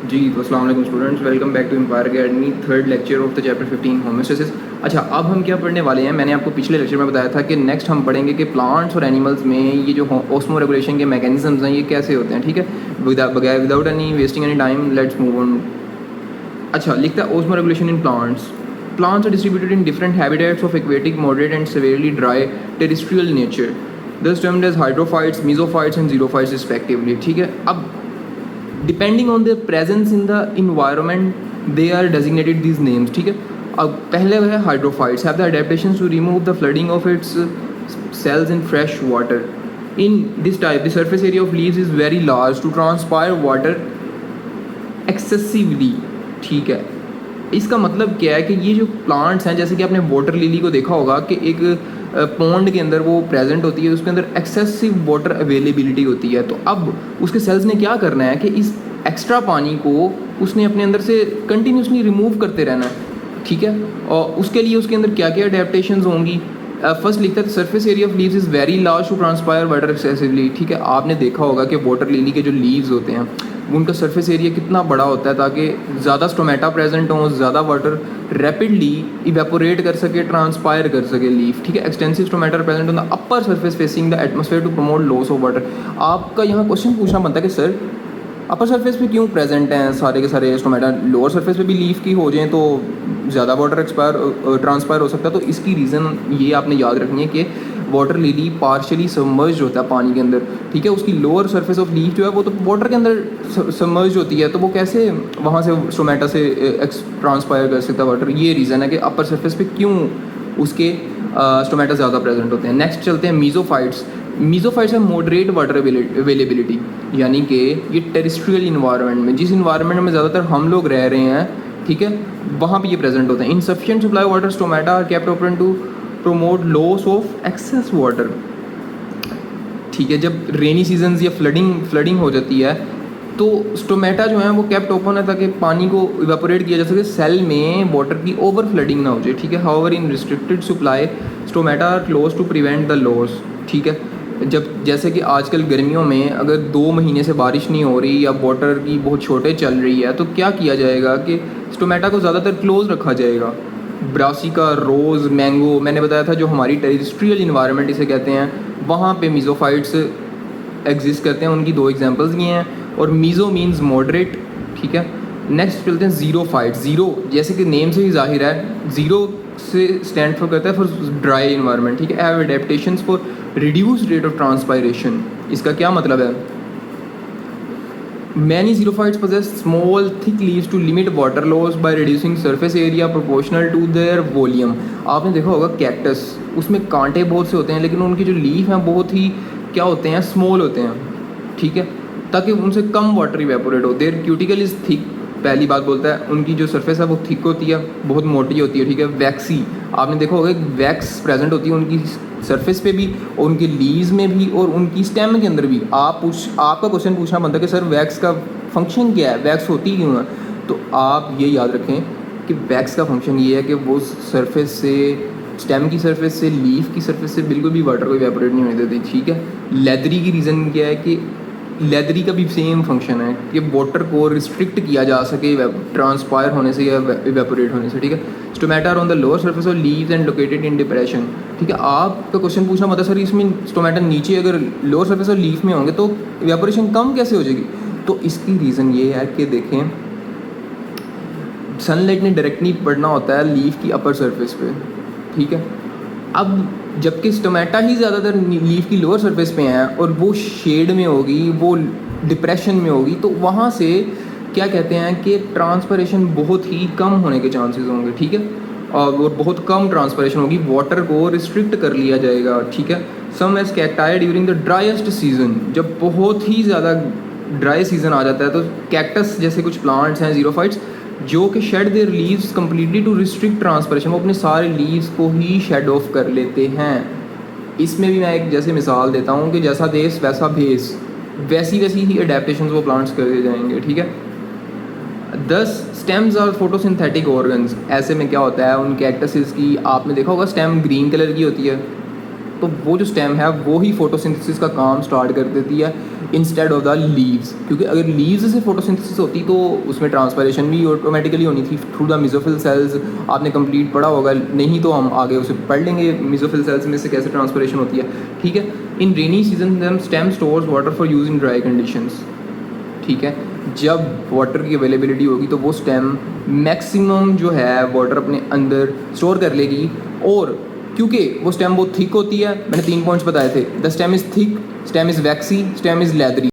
जी तो अस्सलाम वालेकुम students, welcome back to Empire Academy, third lecture of the chapter 15 homeostasis. अच्छा, अब हम क्या पढ़ने वाले हैं? मैंने आपको पिछले लेक्चर में बताया था कि नेक्स्ट हम पढ़ेंगे कि प्लांट्स और एनिमल्स में ये जो ऑस्मो रेगुलेशन के मैकेनिज्म्स हैं ये कैसे होते हैं। ठीक है, without any wasting any time let's move on. अच्छा, लिखता है osmo regulation in plants. Plants are distributed in different habitats of aquatic, moderate and severely dry terrestrial nature. Thus termed as hydrophytes, mesophytes and xerophytes respectively. ठीक है, अब depending on the presence in the environment they are designated these names. ठीक है, अब पहले है hydrophytes have the adaptation to remove the flooding of its cells in fresh water. In this type, the surface area of leaves is very large to transpire water excessively. ठीक है, इसका मतलब क्या है कि ये जो प्लांट्स हैं, जैसे कि आपने वाटर लिली को देखा होगा कि एक पॉन्ड के अंदर वो प्रेजेंट होती है, उसके अंदर एक्सेसिव वाटर अवेलेबिलिटी होती है। तो अब उसके सेल्स ने क्या करना है कि इस एक्स्ट्रा पानी को उसने अपने अंदर से कंटिन्यूसली रिमूव करते रहना है। ठीक है, और उसके लिए उसके अंदर क्या क्या अडेप्टेशंस होंगी। फर्स्ट लिखता है surface area of leaves is very large to transpire water excessively. ठीक है, आपने देखा होगा कि वाटर लिली के जो लीव्स होते हैं उनका सरफेस एरिया कितना बड़ा होता है ताकि ज़्यादा स्टोमेटा प्रेजेंट हो, ज़्यादा वाटर रैपिडली इवेपोरेट कर सके, ट्रांसपायर कर सके लीफ। ठीक है, extensive stomata present on the upper surface facing the atmosphere to promote loss of water. आपका यहाँ क्वेश्चन पूछना बनता है कि सर अपर सरफेस पे क्यों प्रेजेंट हैं सारे के सारे स्टोमेटा, लोअर सरफेस पे भी लीफ की हो जाएं तो ज़्यादा वाटर ट्रांसपायर हो सकता है। तो इसकी रीज़न ये आपने याद रखनी है कि वाटर लिली पार्शियली सबमर्ज होता है पानी के अंदर। ठीक है, उसकी लोअर सरफेस ऑफ लीफ जो है वो तो वाटर के अंदर सबमर्ज होती है, तो वो कैसे वहाँ से स्टोमेटा से ट्रांसपायर कर सकता है वाटर। ये रीज़न है कि अपर सरफेस पे क्यों उसके स्टोमेटा ज़्यादा प्रेजेंट होते हैं। नेक्स्ट चलते हैं मीजोफाइट्स। मीजोफाइट्स है मॉडरेट वाटर अवेलेबिलिटी, यानी कि ये टेरेस्ट्रियल इन्वायरमेंट में, जिस इन्वायरमेंट में ज़्यादातर हम लोग रह रहे हैं, ठीक है, वहाँ पे ये प्रेजेंट होते हैं। Insufficient supply water stomata are kept open to promote loss of excess water. ठीक है, जब रेनी सीजन्स या फ्लडिंग हो जाती है तो स्टोमेटा जो है वो केप्ट ओपन है ताकि पानी को इवेपोरेट किया जा सके, सेल में वाटर की ओवर फ्लडिंग ना हो जाए। ठीक है, however in restricted supply stomata are close to prevent the loss. ठीक है, जब जैसे कि आजकल गर्मियों में अगर 2 महीने से बारिश नहीं हो रही या वाटर की बहुत शॉर्टेज चल रही है तो क्या किया जाएगा कि स्टोमेटा को ज़्यादातर क्लोज रखा जाएगा। ब्रासिका, रोज़, मैंगो, मैंने बताया था जो हमारी टेरेस्ट्रियल इन्वायरमेंट इसे कहते हैं, वहाँ पे मीजोफाइट्स एग्जिस्ट करते हैं। उनकी 2 एग्जांपल्स भी हैं, और मीज़ो मीन्स मॉडरेट। ठीक है, नेक्स्ट चलते हैं ज़ीरोफाइट। ज़ीरो जैसे कि नेम से ही जाहिर है, ज़ीरो से स्टैंड फॉर करता है फॉर ड्राई इन्वायरमेंट। ठीक है, have adaptations for reduce rate of transpiration. इसका क्या मतलब है? Many xerophytes possess small, thick leaves to limit water loss by reducing surface area proportional to their volume. आपने देखा होगा कैक्टस, उसमें कांटे बहुत से होते हैं लेकिन उनकी जो लीफ हैं बहुत ही क्या होते हैं, स्मॉल होते हैं। ठीक है, ताकि उनसे कम वाटर इवेपोरेट हो। देयर क्यूटिकल इज़ थिक, पहली बात बोलता है उनकी जो सरफेस है वो थिक होती है, बहुत मोटी होती है। ठीक है, वैक्सी, आपने देखा होगा वैक्स प्रेजेंट होती है उनकी सरफेस पे भी और उनके लीव्स में भी और उनकी स्टेम के अंदर भी। आपका क्वेश्चन पूछना बनता है कि सर वैक्स का फंक्शन क्या है, वैक्स होती क्यों है? तो आप ये याद रखें कि वैक्स का फंक्शन ये है कि वो सरफेस से, स्टेम की सरफेस से, लीफ की सरफेस से बिल्कुल भी वाटर को इवेपोरेट नहीं होने देती। ठीक है, लेदरी की रीज़न क्या है कि लेदरी का भी सेम फंक्शन है कि वाटर को रिस्ट्रिक्ट किया जा सके ट्रांसपायर होने से या इवेपोरेट होने से। ठीक है, stomata on the lower surface of leaves and located in depression. ठीक है, आपका क्वेश्चन पूछना मतलब सर इसमें स्टोमेटा नीचे अगर लोअर सरफेस ऑफ लीफ में होंगे तो इवेपोरेशन कम कैसे हो जाएगी? तो इसकी रीज़न ये है कि देखें, सनलाइट ने डायरेक्टली पड़ना होता है लीफ की अपर सरफेस पे। ठीक है, अब जबकि स्टोमेटा ही ज़्यादातर लीफ की लोअर सरफेस पे हैं और वो शेड में होगी, वो डिप्रेशन में होगी, तो वहाँ से क्या कहते हैं कि ट्रांसपरेशन बहुत ही कम होने के चांसेस होंगे। ठीक है, और बहुत कम ट्रांसपरेशन होगी, वाटर को रिस्ट्रिक्ट कर लिया जाएगा। ठीक है, some as cacti during the driest season, जब बहुत ही ज़्यादा ड्राई सीजन आ जाता है तो कैक्टस जैसे कुछ प्लांट्स हैं ज़ीरोफाइट्स जो कि shed their leaves completely to restrict transpiration, वो अपने सारे लीव्स को ही शेड ऑफ कर लेते हैं। इसमें भी मैं एक जैसे मिसाल देता हूँ कि जैसा देश वैसा भेस, वैसी ही अडेप्टेशन वो प्लांट्स कर जाएंगे। ठीक है, 10 स्टेम्स आर फोटोसिंथेटिक ऑर्गन्स। ऐसे में क्या होता है उन कैक्टसेस की, आपने देखा होगा स्टेम ग्रीन कलर की होती है, तो वो जो स्टेम है वो ही फोटोसिंथेसिस का काम स्टार्ट कर देती है इंस्टेड ऑफ द लीव्स, क्योंकि अगर लीव्स से फोटोसिंथेसिस होती तो उसमें ट्रांसपायरेशन भी ऑटोमेटिकली होनी थी थ्रू द मेसोफिल सेल्स। आपने कंप्लीट पढ़ा होगा, नहीं तो हम आगे उसे पढ़ लेंगे मेसोफिल सेल्स में से कैसे ट्रांसपायरेशन होती है, ठीक है। In rainy season stem stores water for use in dry conditions, ठीक है। जब वाटर की अवेलेबिलिटी होगी तो वो स्टेम मैक्सिमम जो है वाटर अपने अंदर स्टोर कर लेगी, और क्योंकि वो स्टेम बहुत थिक होती है, मैंने 3 पॉइंट्स बताए थे, the stem is thick, stem is vaccine, stem is leathery.